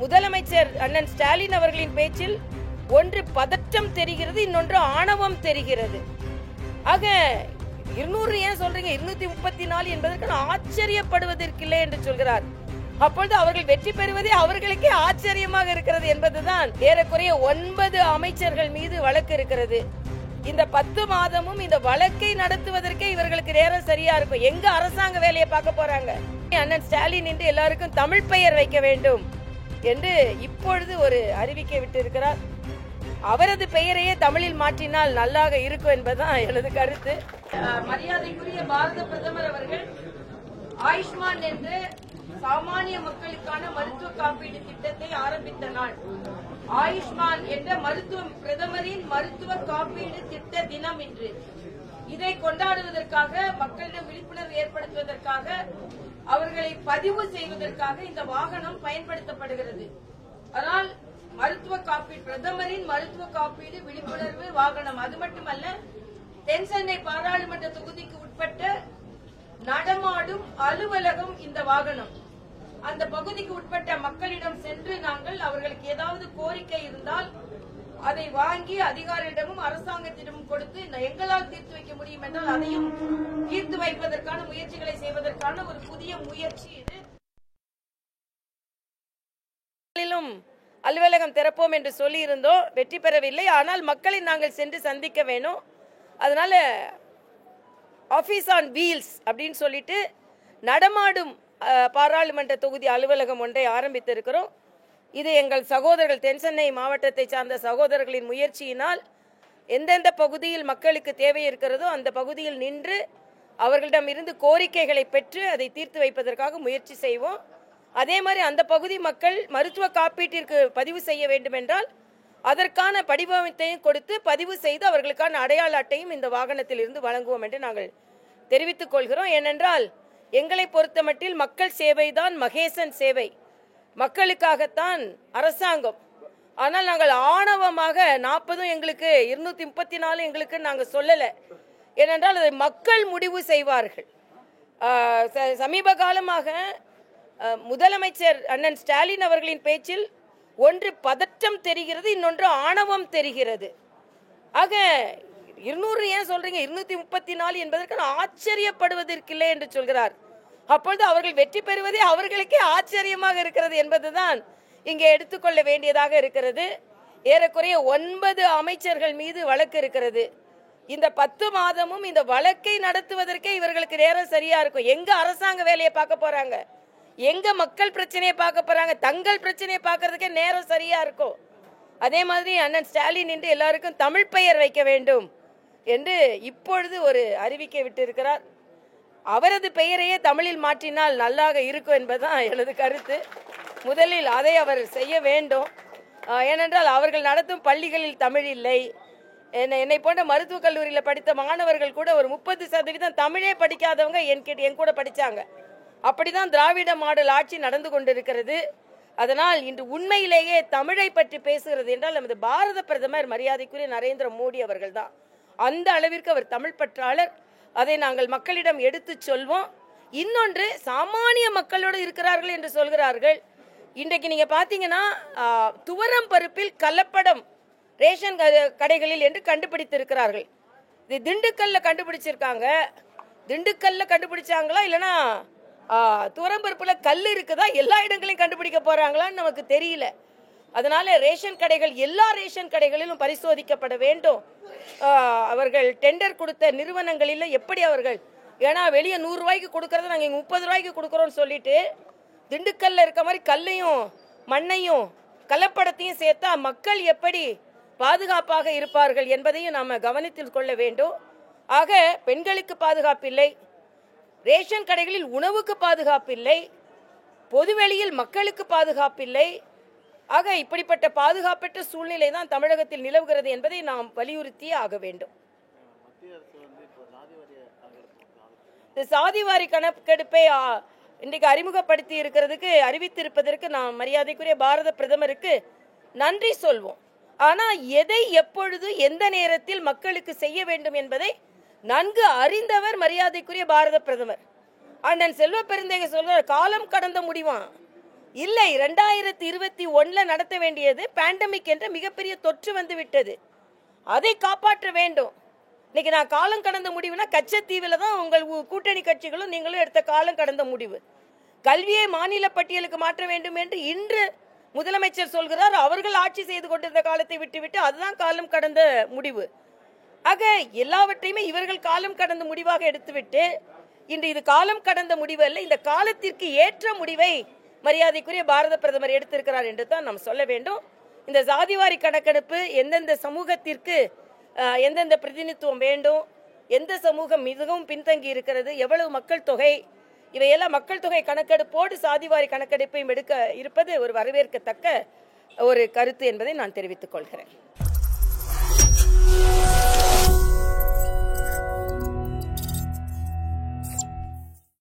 முதலமைச்சர் அண்ணன் ஸ்டாலின் அவர்களின் பேச்சில் ஒன்று பதற்றம் தெரிகிறது, இன்னொன்று ஆணவம் தெரிகிறது. ஆக 200 ஏன் சொல்றீங்க, 234 என்பதற்கு ஆச்சரியப்படுவதற்கில்லை என்று சொல்கிறார். அப்பொழுது அவர்கள் வெற்றி பெறுவதே அவர்களுக்கே ஆச்சரியமாக இருக்கிறது என்பதுதான். ஏறக்குறைய 9 அமைச்சர்கள் மீது வழக்கு இருக்கிறது. இந்த 10 மாதமும் இந்த வழக்கை நடத்துவதற்கே இவர்களுக்கு நேரம் சரியா இருக்கும். எங்க அரசாங்க வேலையை பார்க்க போறாங்க? அண்ணன் ஸ்டாலின் என்று எல்லாருக்கும் தமிழ் பெயர் வைக்க வேண்டும் என்று இப்பொழுது ஒரு அறிவிக்கை விட்டு இருக்கிறார். அவரது பெயரையே தமிழில் மாற்றினால் நல்லாக இருக்கும் என்பதுதான் எனது கருத்து. மரியாதைக்குரிய பாரத பிரதமர் அவர்கள் ஆயுஷ்மான் என்ற சாமானிய மக்களுக்கான மருத்துவ காப்பீடு திட்டத்தை ஆரம்பித்த நாள். ஆயுஷ்மான் என்ற பிரதமரின் மருத்துவ காப்பீடு திட்ட தினம் இன்று. இதை கொண்டாடுவதற்காக, மக்களிடம் விழிப்புணர்வு ஏற்படுத்துவதற்காக, அவர்களை பதிவு செய்வதற்காக இந்த வாகனம் பயன்படுத்தப்படுகிறது. ஆனால் மருத்துவ காப்பீடு, பிரதமரின் மருத்துவ காப்பீடு விழிப்புணர்வு வாகனம். அது மட்டுமல்ல, தென்சென்னை பாராளுமன்ற தொகுதிக்கு உட்பட்ட நடமாடும் அலுவலகம் இந்த வாகனம். அந்த பகுதிக்கு உட்பட்ட மக்களிடம் சென்று நாங்கள் அவர்களுக்கு ஏதாவது கோரிக்கை இருந்தால் அதை வாங்கி அதிகாரியிடமும் அரசாங்கத்திடமும் கொடுத்து எங்களால் தீர்த்து வைக்க முடியும் என்றால் அதையும் தீர்த்து வைப்பதற்கான முயற்சிகளை செய்வதற்கான ஒரு புதிய முயற்சி இது. அலுவலகம் திறப்போம் என்று சொல்லி இருந்தோம், வெற்றி பெறவில்லை. ஆனால் மக்களை நாங்கள் சென்று சந்திக்க வேணும். அதனால ஆபீஸ் ஆன் வீல்ஸ் அப்படின்னு சொல்லிட்டு நடமாடும் பாராளுமன்ற தொகுதி அலுவலகம் ஒன்றை ஆரம்பித்திருக்கிறோம். இது எங்கள் சகோதரர்கள், தென்சென்னை மாவட்டத்தை சார்ந்த சகோதரர்களின் முயற்சியினால் எந்தெந்த பகுதியில் மக்களுக்கு தேவை இருக்கிறதோ அந்த பகுதியில் நின்று அவர்களிடம் இருந்து கோரிக்கைகளை பெற்று அதை தீர்த்து வைப்பதற்காக முயற்சி செய்வோம். அதே மாதிரி அந்த பகுதி மக்கள் மருத்துவ காப்பீட்டிற்கு பதிவு செய்ய வேண்டும் என்றால் அதற்கான படிவத்தையும் கொடுத்து பதிவு செய்து அவர்களுக்கான அடையாள அட்டையும் இந்த வாகனத்தில் இருந்து வழங்குவோம் என்று நாங்கள் தெரிவித்துக் கொள்கிறோம். ஏனென்றால் எங்களை பொறுத்தமட்டில் மக்கள் சேவைதான் மகேசன் சேவை, மக்களுக்காகத்தான் அரசாங்கம். ஆனால் நாங்கள் ஆணவமாக 40 எங்களுக்கு 234 எங்களுக்கு நாங்கள் சொல்லலை. ஏனென்றால் அதை மக்கள் முடிவு செய்வார்கள். சமீப காலமாக முதலமைச்சர் அண்ணன் ஸ்டாலின் அவர்களின் பேச்சில் ஒன்று பதற்றம் தெரிகிறது, இன்னொன்று ஆணவம் தெரிகிறது. ஆக 200 ஏன் சொல்றீங்க, 234 என்பதற்கு ஆச்சரியப்படுவதற்கில்லை என்று சொல்கிறார். அப்பொழுது அவர்கள் வெற்றி பெறுவதே அவர்களுக்கே ஆச்சரியமாக இருக்கிறது என்பதுதான் இங்கே எடுத்துக்கொள்ள வேண்டியதாக இருக்கிறது. ஏறக்குறைய 9 அமைச்சர்கள் மீது வழக்கு இருக்கிறது. இந்த 10 மாதமும் இந்த வழக்கை நடத்துவதற்கே இவர்களுக்கு நேரம் சரியா இருக்கும். எங்க அரசாங்க வேலையை பார்க்க போறாங்க? எங்க மக்கள் பிரச்சனையை பார்க்க போறாங்க? தங்கள் பிரச்சனையை பார்க்கறதுக்கே நேரம் சரியா இருக்கும். அதே மாதிரி அண்ணன் ஸ்டாலின் என்று எல்லாருக்கும் தமிழ் பெயர் வைக்க வேண்டும் என்று இப்பொழுது ஒரு அறிவிக்கை விட்டு இருக்கிறார். அவரது பெயரையே தமிழில் மாற்றினால் நல்லாக இருக்கும் என்பதுதான் எனது கருத்து. முதலில் அதை அவர் செய்ய வேண்டும். ஏனென்றால் அவர்கள் நடத்தும் பள்ளிகளில் தமிழ் இல்லை. என்னை போன்ற மருத்துவக் கல்லூரியில் படித்த மாணவர்கள் கூட ஒரு 30% தமிழே படிக்காதவங்க என் கூட படிச்சாங்க. அப்படிதான் திராவிட மாடல் ஆட்சி நடந்து கொண்டிருக்கிறது. அதனால் இன்று உண்மையிலேயே தமிழை பற்றி பேசுகிறது என்றால் நமது பாரத பிரதமர் மரியாதைக்குரிய நரேந்திர மோடி அவர்கள் தான். அந்த அளவிற்கு அவர் தமிழ் பற்றாளர். அதை நாங்கள் மக்களிடம் எடுத்து சொல்வோம். இன்னொன்று, சாமானிய மக்களோடு இருக்கிறார்கள் என்று சொல்கிறார்கள். இன்றைக்கு நீங்க பாத்தீங்கன்னா துவரம் பருப்பில் கலப்படம் ரேஷன் கடைகளில் என்று கண்டுபிடித்திருக்கிறார்கள். இது திண்டுக்கல்ல கண்டுபிடிச்சிருக்காங்க. திண்டுக்கல்ல கண்டுபிடிச்சாங்களா இல்லைன்னா துவரம்பருப்புல கல் இருக்குதா, எல்லா இடங்களையும் கண்டுபிடிக்க போறாங்களான்னு நமக்கு தெரியல. அதனால ரேஷன் கடைகள், எல்லா ரேஷன் கடைகளிலும் பரிசோதிக்கப்பட வேண்டும். அவர்கள் டெண்டர் கொடுத்த நிறுவனங்களில் எப்படி அவர்கள், ஏன்னா வெளியே 100 ரூபாய்க்கு கொடுக்கறத நாங்கள் 30 ரூபாய்க்கு கொடுக்குறோம்னு சொல்லிட்டு திண்டுக்கல்ல இருக்க மாதிரி கல்லையும் மண்ணையும் கலப்படத்தையும் சேர்த்தா மக்கள் எப்படி பாதுகாப்பாக இருப்பார்கள் என்பதையும் நாம் கவனத்தில் கொள்ள வேண்டும். ஆக பெண்களுக்கு பாதுகாப்பில்லை, ரேஷன் கடைகளில் உணவுக்கு பாதுகாப்பில்லை, பொதுவெளியில் மக்களுக்கு பாதுகாப்பில்லை. ஆக இப்படிப்பட்ட பாதுகாப்பற்ற சூழ்நிலை தான் தமிழகத்தில் நிலவுகிறது என்பதை நாம் வலியுறுத்தியே ஆக வேண்டும். சாதிவாரி கணக்கெடுப்பை இன்றைக்கு அறிமுகப்படுத்தி இருக்கிறதுக்கு, அறிவித்திருப்பதற்கு நாம் மரியாதைக்குரிய பாரத பிரதமருக்கு நன்றி சொல்வோம். ஆனால் எதை எப்பொழுது எந்த நேரத்தில் மக்களுக்கு செய்ய வேண்டும் என்பதை நன்கு அறிந்தவர் மரியாதைக்குரிய பாரத பிரதமர். அண்ணன் செல்வ பெருந்தகை சொல்றார், காலம் கடந்த முடிவான். இல்லை, 2021 நடத்த வேண்டியது பேண்டமிக் என்ற மிகப்பெரிய தொற்று வந்து விட்டது. அதை காப்பாற்ற வேண்டும். இன்னைக்கு நான் காலம் கடந்த முடிவுனா கச்சத்தீவில் தான் உங்கள் கூட்டணி கட்சிகளும் நீங்களும் எடுத்த காலம் கடந்த முடிவு. கல்வியை மாநில பட்டியலுக்கு மாற்ற வேண்டும் என்று இன்று முதலமைச்சர் சொல்கிறார். அவர்கள் ஆட்சி செய்து கொண்டிருந்த காலத்தை விட்டுவிட்டு அதுதான் காலம் கடந்த முடிவு. ஆக எல்லாவற்றையுமே இவர்கள் காலம் கடந்த முடிவாக எடுத்துவிட்டு இன்று இது காலம் கடந்த முடிவு அல்ல, இந்த காலத்திற்கு ஏற்ற முடிவை மரியாதைக்குரிய பாரத பிரதமர் எடுத்திருக்கிறார் என்று தான் நாம் சொல்ல வேண்டும். இந்த சாதிவாரி கணக்கெடுப்பு எந்தெந்த சமூகத்திற்கு எந்தெந்த பிரதிநிதித்துவம் வேண்டும், எந்த சமூகம் மிகவும் பின்தங்கி இருக்கிறது, எவ்வளவு மக்கள் தொகை, இவையெல்லாம் மக்கள் தொகை கணக்கெடுப்போடு சாதிவாரி கணக்கெடுப்பையும் எடுக்க இருப்பது ஒரு வரவேற்கத்தக்க ஒரு கருத்து என்பதை நான் தெரிவித்துக் கொள்கிறேன்.